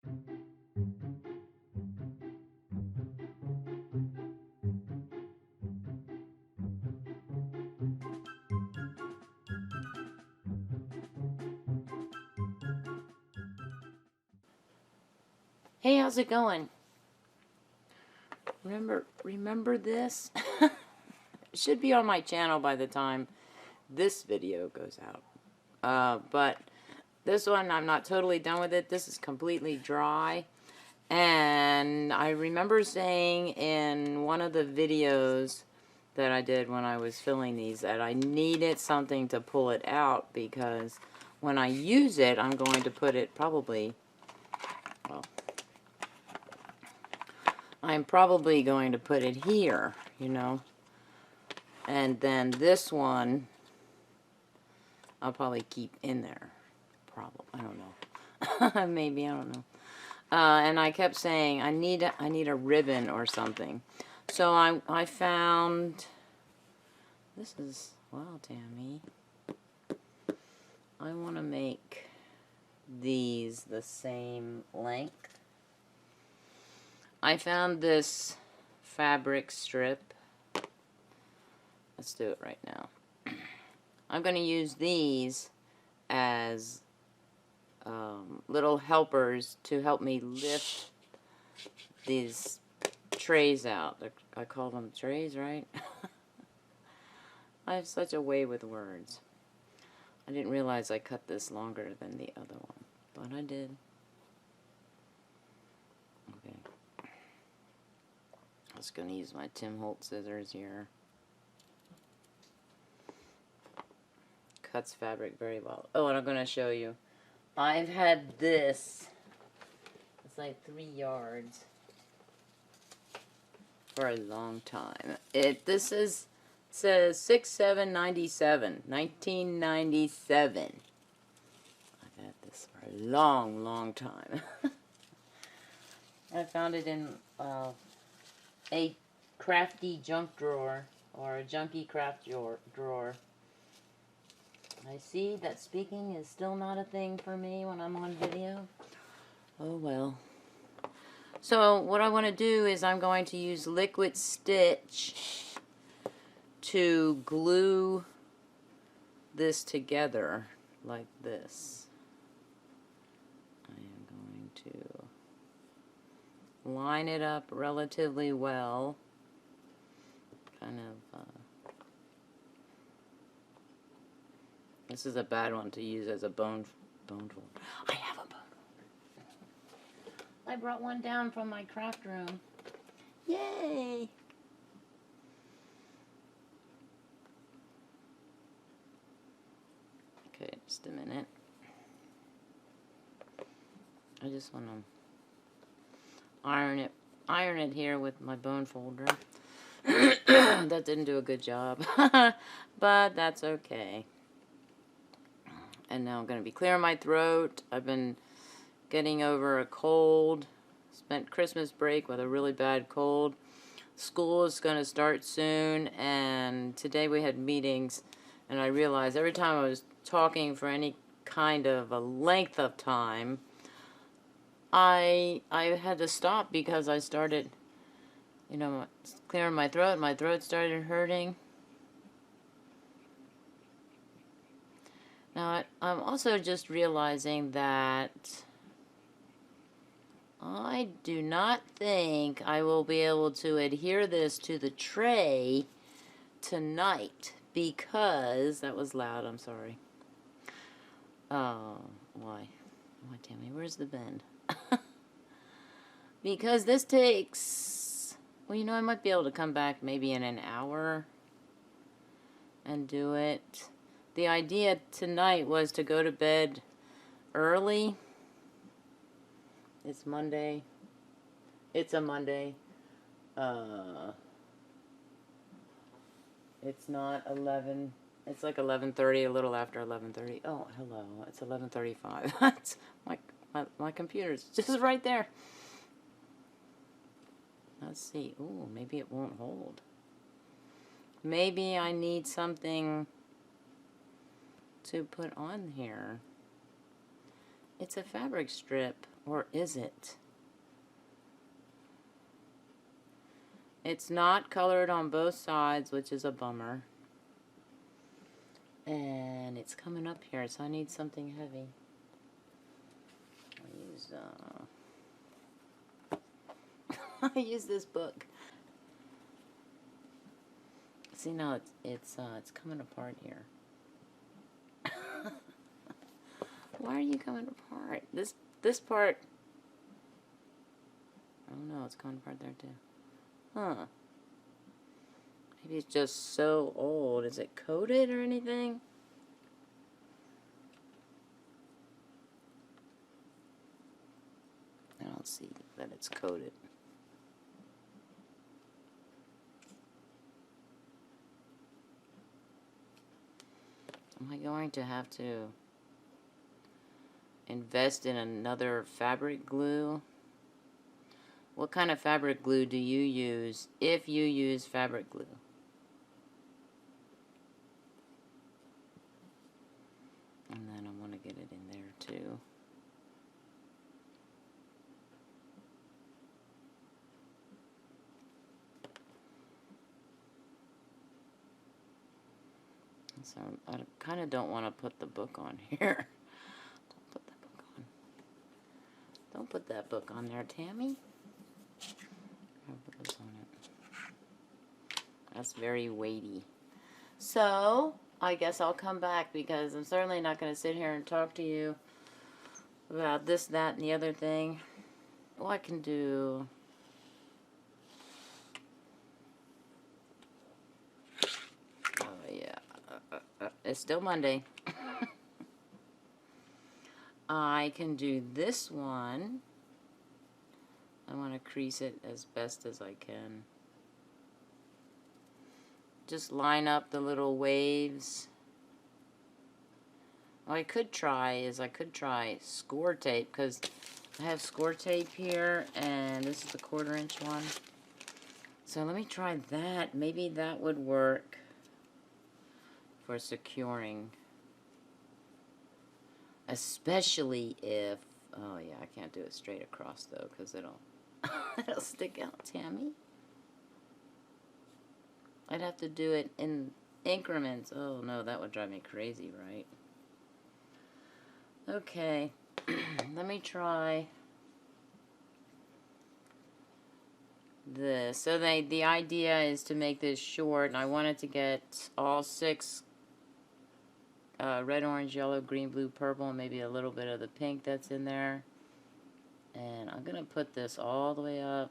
Hey, how's it going? Remember this? It should be on my channel by the time this video goes out. But this one, I'm not totally done with it. This is completely dry. And I remember saying in one of the videos that I did when I was filling these that I needed something to pull it out, because when I use it, I'm going to put it probably, well, I'm probably going to put it here, you know. And then this one, I'll probably keep in there. Probably, I don't know. Maybe, I don't know. And I kept saying, I need a ribbon or something. So I found, this is, wow, Tammy. I want to make these the same length. I found this fabric strip. Let's do it right now. I'm going to use these as little helpers to help me lift these trays out. I call them trays, right? I have such a way with words. I didn't realize I cut this longer than the other one, but I did. Okay. I was going to use my Tim Holtz scissors here. Cuts fabric very well. Oh, and I'm going to show you. I've had this. It's like 3 yards for a long time. This is, says 6/7/97, 1997. I've had this for a long, long time. I found it in a crafty junk drawer, or a junky craft drawer. I see that speaking is still not a thing for me when I'm on video. Oh well. So what I want to do is I'm going to use liquid stitch to glue this together like this. I am going to line it up relatively well. Kind of this is a bad one to use as a bone folder. I have a bone folder. I brought one down from my craft room. Yay! Okay, just a minute. I just want to iron it here with my bone folder. That didn't do a good job, but that's okay. And now I'm going to be clearing my throat. I've been getting over a cold. Spent Christmas break with a really bad cold. School is going to start soon, and today we had meetings, and I realized every time I was talking for any kind of a length of time, I had to stop because I started, you know, clearing my throat. My throat started hurting. Now, I'm also just realizing that I do not think I will be able to adhere this to the tray tonight, because, that was loud, I'm sorry. Oh, why? Why, Tammy, where's the bend? Because this takes, well, you know, I might be able to come back maybe in an hour and do it. The idea tonight was to go to bed early. It's Monday. It's a Monday. It's not 11. It's like 11:30, a little after 11:30. Oh, hello. It's 11:35. That's my computer's just right there. Let's see. Ooh, maybe it won't hold. Maybe I need something to put on here It's a fabric strip, or is it? It's not colored on both sides, which is a bummer. And it's coming up here, so I need something heavy. I use this book. See, now it's coming apart here. Why are you coming apart? This part. Oh no, it's coming apart there too. Huh. Maybe it's just so old. Is it coated or anything? I don't see that it's coated. Am I going to have to invest in another fabric glue? What kind of fabric glue do you use if you use fabric glue? And then I want to get it in there too. So I kind of don't want to put the book on here. Don't put that book on. Don't put that book on there, Tammy. I'll put this on it. That's very weighty. So I guess I'll come back because I'm certainly not going to sit here and talk to you about this, that, and the other thing. Well, I can do... It's still Monday. I can do this one. I want to crease it as best as I can. Just line up the little waves. What I could try score tape, because I have score tape here, and this is the 1/4 inch one. So let me try that. Maybe that would work for securing. Especially if, oh yeah, I can't do it straight across though, because it'll stick out, Tammy. I'd have to do it in increments. Oh no, that would drive me crazy, right? Okay, let me try this. So the idea is to make this short, and I wanted to get all 6 red, orange, yellow, green, blue, purple, and maybe a little bit of the pink that's in there. And I'm going to put this all the way up,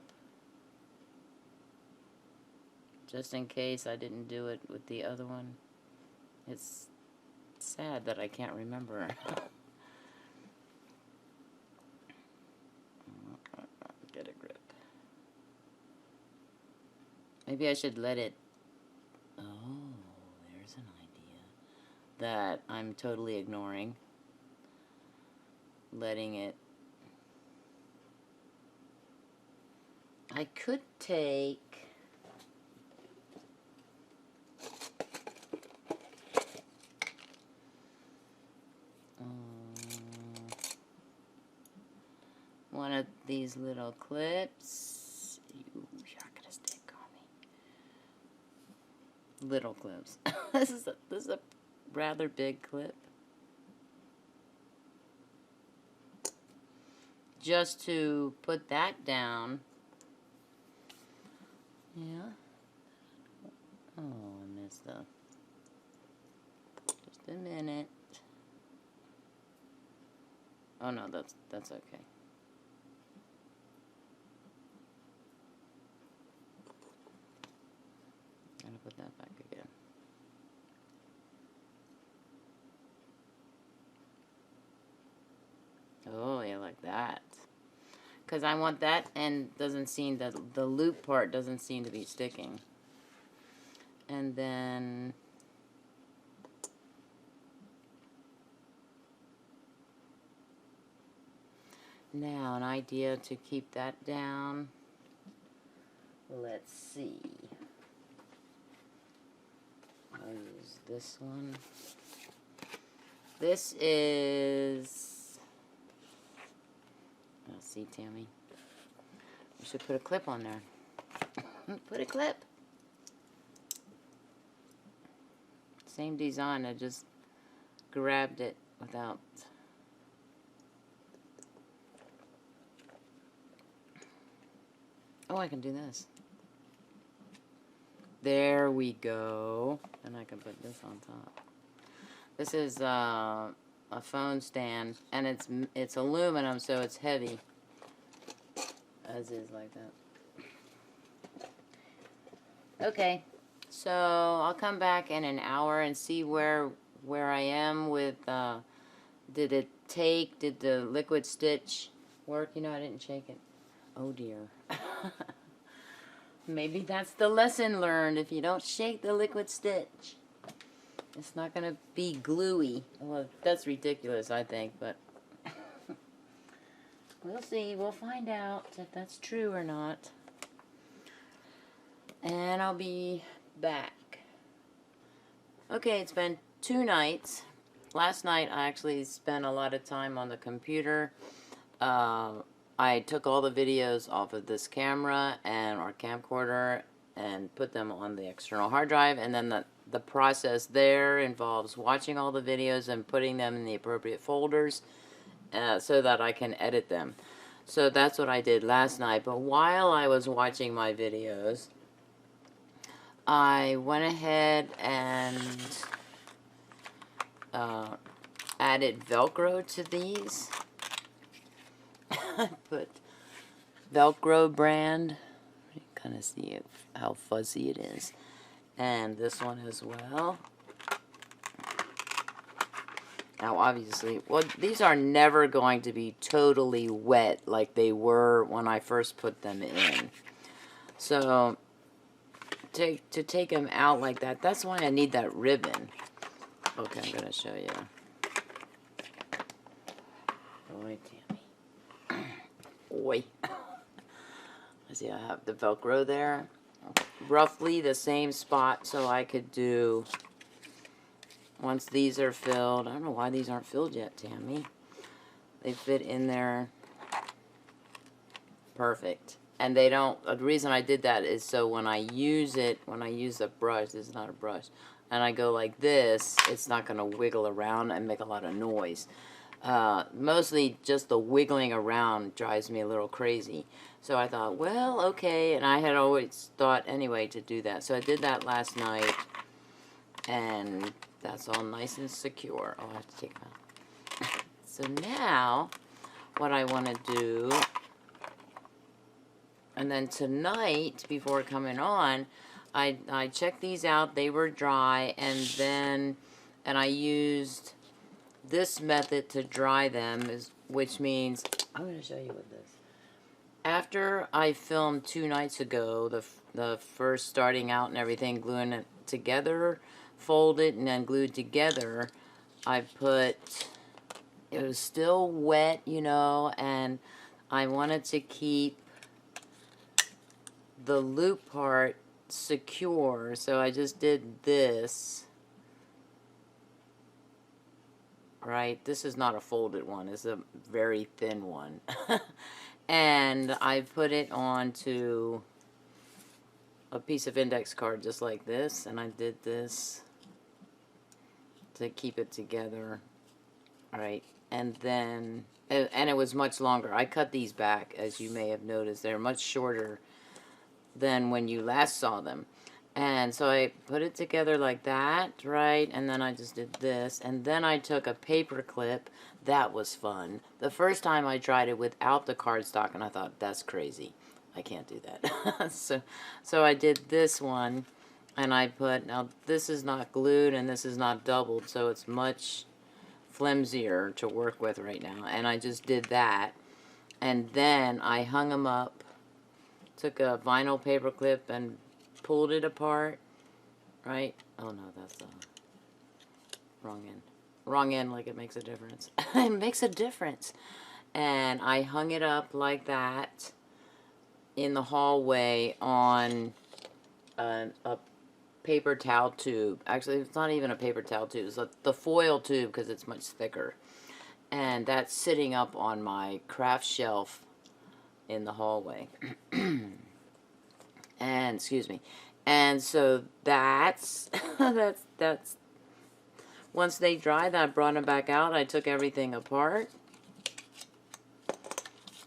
just in case I didn't do it with the other one. It's sad that I can't remember. Get a grip. Maybe I should let it... Oh, there's an idea that I'm totally ignoring. Letting it... I could take... one of these little clips. You're gonna stick on me. Little clips. This is a rather big clip. Just to put that down. Yeah. Oh, I missed the... Just a minute. Oh no, that's okay. Gotta put that back again. Oh, yeah, like that. Because I want that end doesn't seem, the loop part doesn't seem to be sticking. And then... Now, an idea to keep that down. Let's see. I'll use this one. This is Oh, see, Tammy. You should put a clip on there. Put a clip. Same design, I just grabbed it without... Oh, I can do this. There we go. And I can put this on top. This is a phone stand, and it's aluminum, so it's heavy. As is like that. Okay. So I'll come back in an hour and see where I am with, did the liquid stitch work? You know, I didn't shake it. Oh dear. Maybe that's the lesson learned. If you don't shake the liquid stitch, it's not going to be gluey. Well, that's ridiculous, I think, but we'll see. We'll find out if that's true or not. And I'll be back. Okay, it's been 2 nights. Last night I actually spent a lot of time on the computer. I took all the videos off of this camera and our camcorder and put them on the external hard drive, and then the process there involves watching all the videos and putting them in the appropriate folders so that I can edit them. So that's what I did last night. But while I was watching my videos, I went ahead and added Velcro to these. I put Velcro brand. You kind of see how fuzzy it is. And this one as well. Now obviously, well, these are never going to be totally wet like they were when I first put them in. So to take them out like that, that's why I need that ribbon. Okay, I'm going to show you. Boy, Tammy. Oi. See, I have the Velcro there. Roughly the same spot, so I could do, once these are filled, I don't know why these aren't filled yet, Tammy. They fit in there perfect. And they don't, the reason I did that is so when I use it, when I use a brush, this is not a brush, and I go like this, it's not going to wiggle around and make a lot of noise. Mostly just the wiggling around drives me a little crazy. So I thought, well, okay, and I had always thought anyway to do that. So I did that last night, and that's all nice and secure. Oh, I have to take them out. So now, what I want to do, and then tonight, before coming on, I checked these out. They were dry, and I used this method to dry them, which means, I'm going to show you with this. After I filmed 2 nights ago, the first starting out and everything, gluing it together, folded and then glued together, I put, it was still wet, you know, and I wanted to keep the loop part secure, so I just did this. Right, this is not a folded one, it's a very thin one. And I put it onto a piece of index card just like this, and I did this to keep it together. Alright, and then, and it was much longer. I cut these back, as you may have noticed. They're much shorter than when you last saw them. And so I put it together like that, right? And then I just did this. And then I took a paper clip. That was fun. The first time I tried it without the cardstock, and I thought, that's crazy. I can't do that. so I did this one, and I put, now this is not glued and this is not doubled, so it's much flimsier to work with right now. And I just did that. And then I hung them up, took a vinyl paper clip and pulled it apart, right? Oh no, that's the wrong end. Wrong end, like it makes a difference. It makes a difference. And I hung it up like that in the hallway on a paper towel tube. Actually, it's not even a paper towel tube. It's the foil tube because it's much thicker. And that's sitting up on my craft shelf in the hallway. And, excuse me. And so that's, that's, once they dried, I brought them back out. I took everything apart.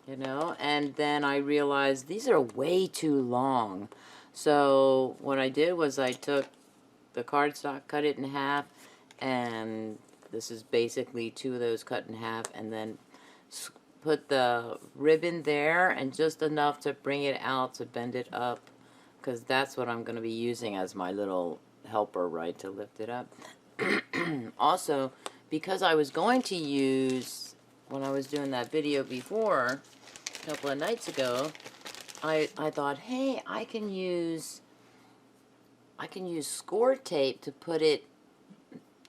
You know, and then I realized these are way too long. So what I did was I took the cardstock, cut it in half, and this is basically 2 of those cut in half, and then put the ribbon there and just enough to bring it out to bend it up, because that's what I'm going to be using as my little helper, right, to lift it up. Also, because I was going to use, when I was doing that video before, a couple of nights ago, I thought, hey, I can use score tape to put it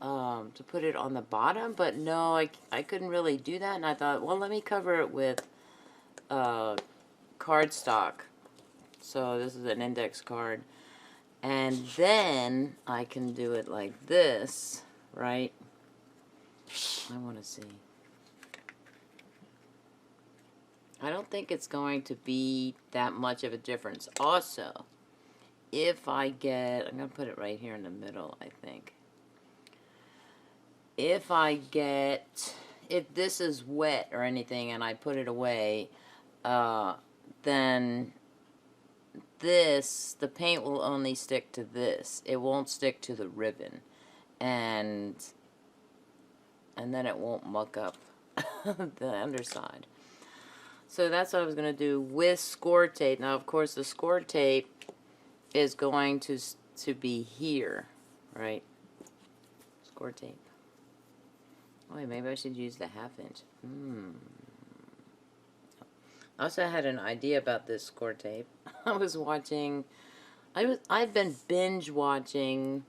on the bottom, but no, I couldn't really do that, and I thought, well, let me cover it with cardstock. So this is an index card, and then I can do it like this, right? I want to see. I don't think it's going to be that much of a difference. Also, if I get, I'm going to put it right here in the middle, I think. If this is wet or anything and I put it away, then the paint will only stick to this. It won't stick to the ribbon. And then it won't muck up the underside. So that's what I was going to do with score tape. Now, of course, the score tape is going to be here, right? Score tape. Oh, wait, maybe I should use the 1/2 inch. I also had an idea about this score tape. I was watching, I've been binge watching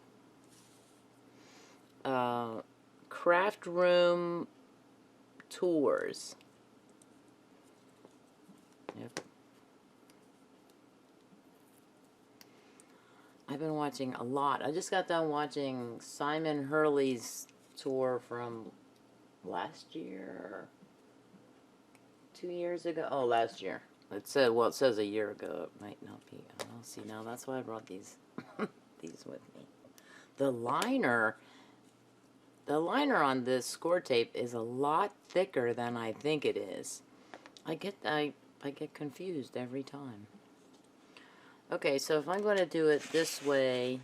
craft room tours. Yep. I've been watching a lot. I just got done watching Simon Hurley's tour from last year, 2 years ago. Oh, last year. It said, well, it says a year ago. It might not be. Oh, see, now that's why I brought these these with me. The liner on this score tape is a lot thicker than I think it is. I get confused every time. Okay, so if I'm going to do it this way,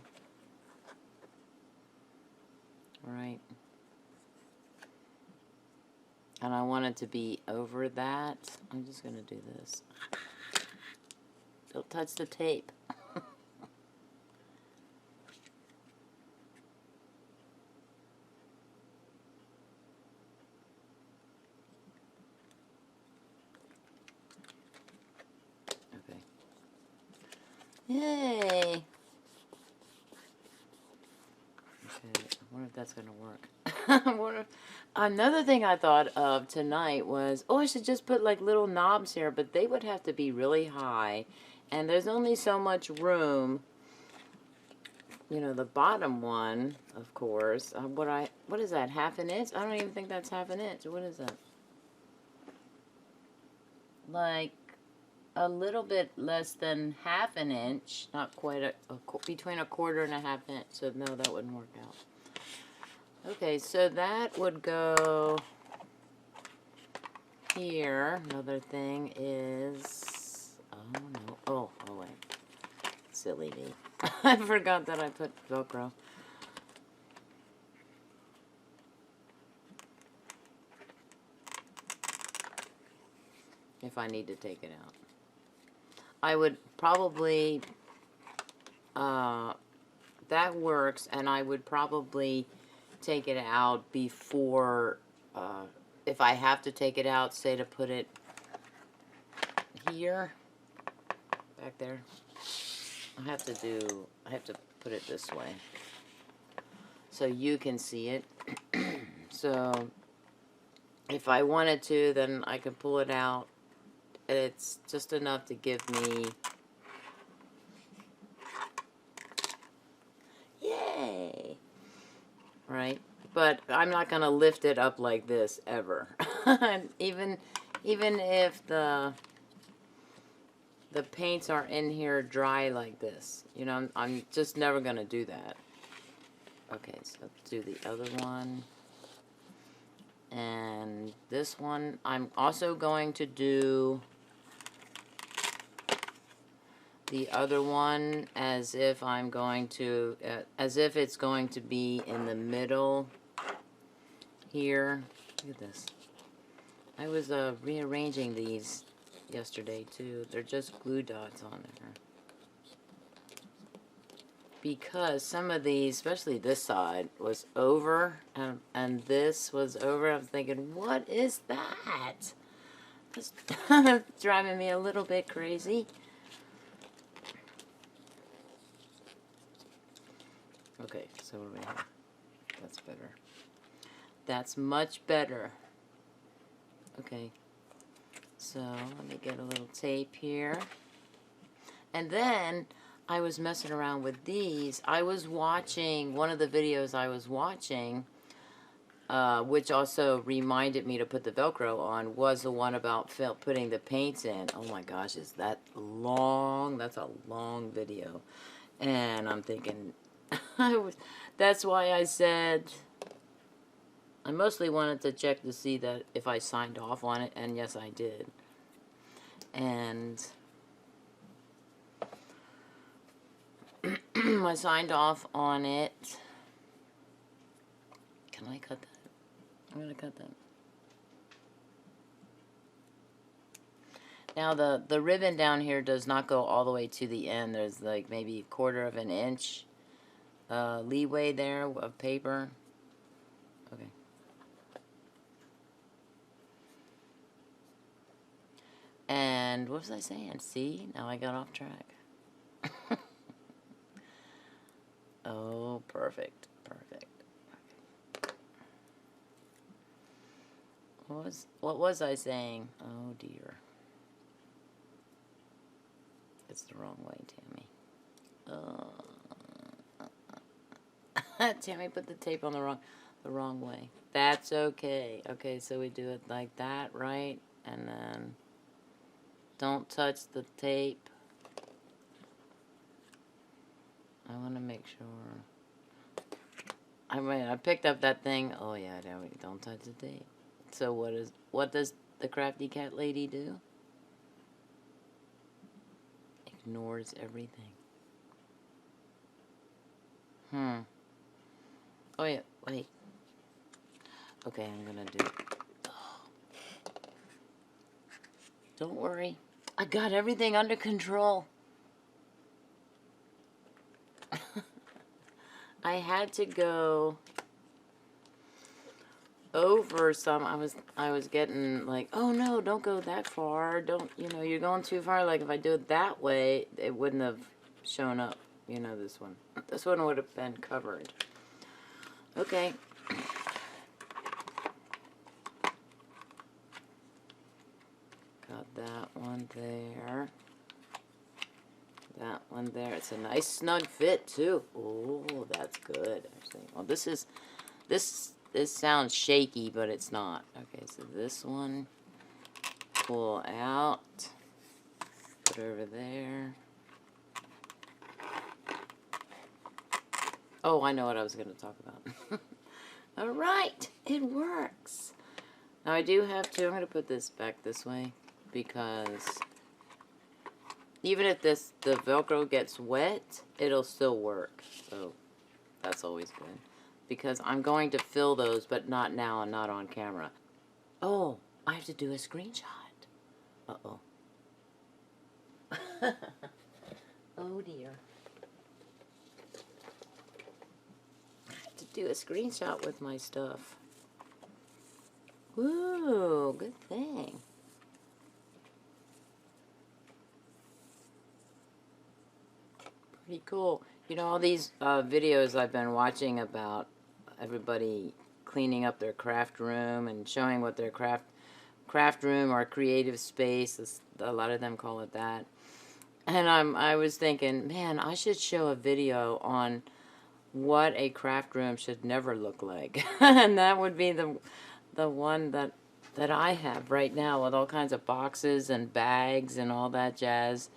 right, and I want it to be over that, I'm just going to do this. Don't touch the tape. Yay! Okay, I wonder if that's going to work. Another thing I thought of tonight was, oh, I should just put like little knobs here, but they would have to be really high, and there's only so much room. You know, the bottom one, of course. What is that, 1/2 inch? I don't even think that's 1/2 inch. What is that? Like a little bit less than 1/2 inch, not quite between 1/4 and 1/2 inch. So no, that wouldn't work out. Okay, so that would go here. Another thing is, oh no, oh wait, silly me. I forgot that I put Velcro. If I need to take it out. I would probably, that works, and I would probably take it out before, if I have to take it out, say to put it here, back there. I have to put it this way, so you can see it. So, if I wanted to, then I could pull it out. It's just enough to give me, yay, right? But I'm not going to lift it up like this ever. even if the paints are in here dry like this. You know, I'm just never going to do that. Okay, so let's do the other one. And this one, I'm also going to do the other one as if I'm going to, as if it's going to be in the middle here. Look at this. I was rearranging these yesterday too. They're just glue dots on there. Because some of these, especially this side, was over, and this was over. I was thinking, what is that? That's driving me a little bit crazy. Okay, so what do we have? That's better. That's much better. Okay, so let me get a little tape here. And then I was messing around with these. I was watching, one of the videos I was watching, which also reminded me to put the Velcro on, was the one about putting the paints in. Oh my gosh, is that long? That's a long video. And I'm thinking, that's why I said, I mostly wanted to check to see that if I signed off on it, and yes I did. And I signed off on it. Can I cut that? I'm going to cut that. Now the ribbon down here does not go all the way to the end. There's like maybe 1/4 of an inch leeway there of paper. Okay. And what was I saying? See? Now I got off track. Oh, perfect. Perfect. Okay. What was I saying? Oh dear. It's the wrong way, Tammy. Tammy put the tape on the wrong way. That's okay. Okay, so we do it like that, right? And then don't touch the tape. I want to make sure. I mean, I picked up that thing. Oh yeah, there we go. Don't touch the tape. So what does the crafty cat lady do? Ignores everything. Oh yeah, wait. Okay, I'm gonna do it. Oh. Don't worry. I got everything under control. I had to go over some. I was getting like, oh no, don't go that far. Don't, you know, you're going too far. Like if I do it that way, it wouldn't have shown up. You know, this one. This one would have been covered. Okay. Got that one there. That one there. It's a nice snug fit too. Oh, that's good. Actually, well, this sounds shaky, but it's not. Okay, so this one, pull out, put over there. Oh, I know what I was going to talk about. All right, it works. Now I do have to. I'm going to put this back this way because even if the Velcro gets wet, it'll still work. So that's always good. Because I'm going to fill those, but not now and not on camera. Oh, I have to do a screenshot. Uh-oh. Oh dear. I have to do a screenshot with my stuff. Woo, good thing. Pretty cool. You know, all these videos I've been watching about everybody cleaning up their craft room and showing what their craft room or creative space, a lot of them call it that. And I was thinking, man, I should show a video on what a craft room should never look like. And that would be the one that I have right now, with all kinds of boxes and bags and all that jazz.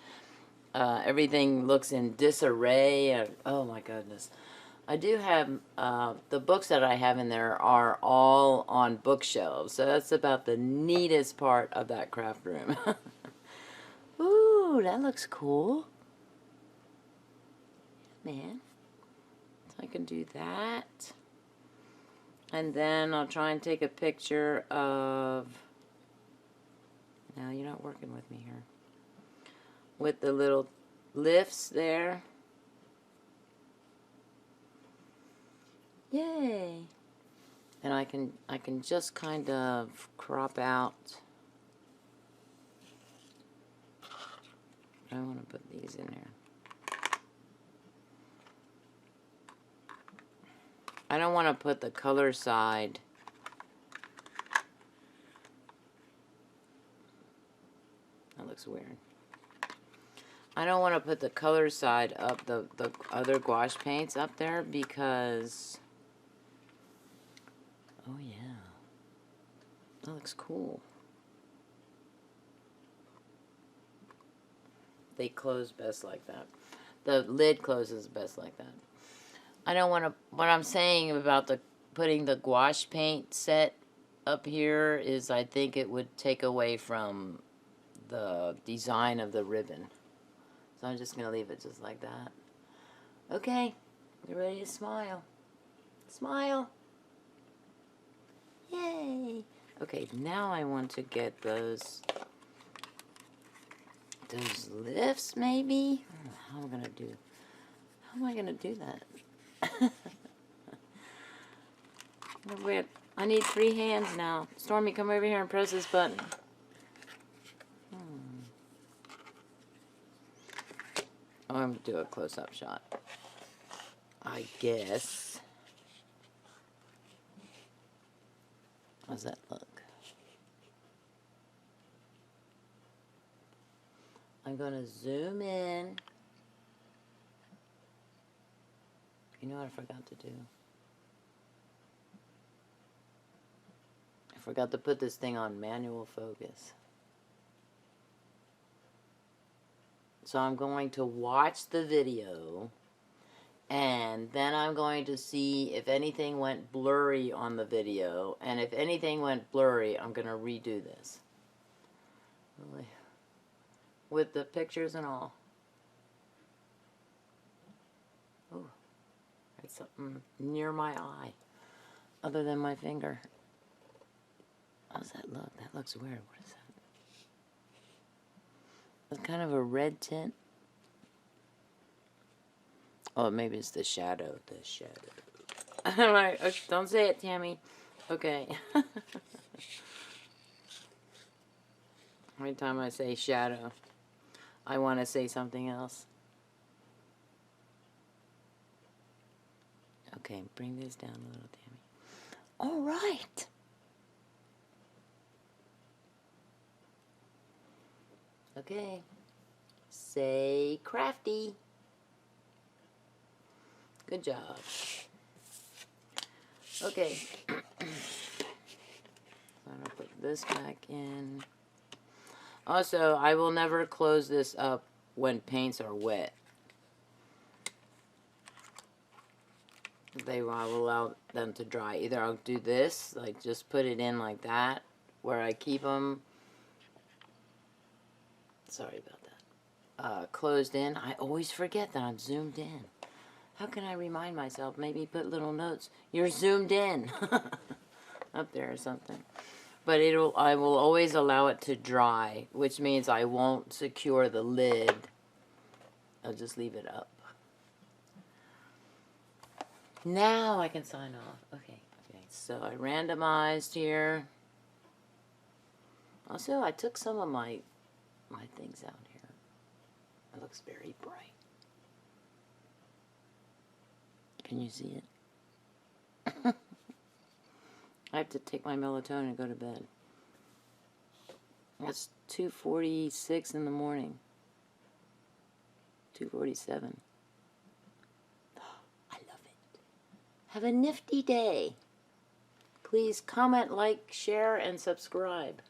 Everything looks in disarray. Oh my goodness. I do have, the books that I have in there are all on bookshelves. So that's about the neatest part of that craft room. Ooh, that looks cool. Man. So I can do that. And then I'll try and take a picture of... No, you're not working with me here. With the little lifts there. Yay! And I can just kind of crop out. I want to put these in there. I don't want to put the color side. That looks weird. I don't want to put the color side of the other gouache paints up there because... Oh yeah. That looks cool. They close best like that. The lid closes best like that. I don't want to... What I'm saying about putting the gouache paint set up here is I think it would take away from the design of the ribbon. So I'm just going to leave it just like that. Okay. You're ready to smile. Smile. Yay. Okay, now I want to get those lifts, maybe? How am I gonna do? How am I gonna do that? Wait, I need 3 hands now. Stormy, come over here and press this button. Oh, I'm gonna do a close-up shot. I guess. How's that look? I'm gonna zoom in. You know what I forgot to do? I forgot to put this thing on manual focus. So I'm going to watch the video, and then I'm going to see if anything went blurry on the video, and if anything went blurry, I'm going to redo this. Really. With the pictures and all. Oh, there's something near my eye, other than my finger. How's that look? That looks weird. What is that? It's kind of a red tint. Oh, maybe it's the shadow. The shadow. Alright, okay, don't say it, Tammy. Okay. Every time I say shadow, I want to say something else. Okay, bring this down a little, Tammy. Alright. Okay. Say crafty. Good job. Okay. So I'm going to put this back in. Also, I will never close this up when paints are wet. I will allow them to dry. Either I'll do this, like just put it in like that, where I keep them. Sorry about that. Closed in. I always forget that I'm zoomed in. How can I remind myself? Maybe put little notes. You're zoomed in. Up there or something. But I will always allow it to dry, which means I won't secure the lid. I'll just leave it up. Now I can sign off. Okay. So I randomized here. Also, I took some of my things out here. It looks very bright. Can you see it? I have to take my melatonin and go to bed. It's 2:46 in the morning. 2:47. I love it. Have a nifty day. Please comment, like, share, and subscribe.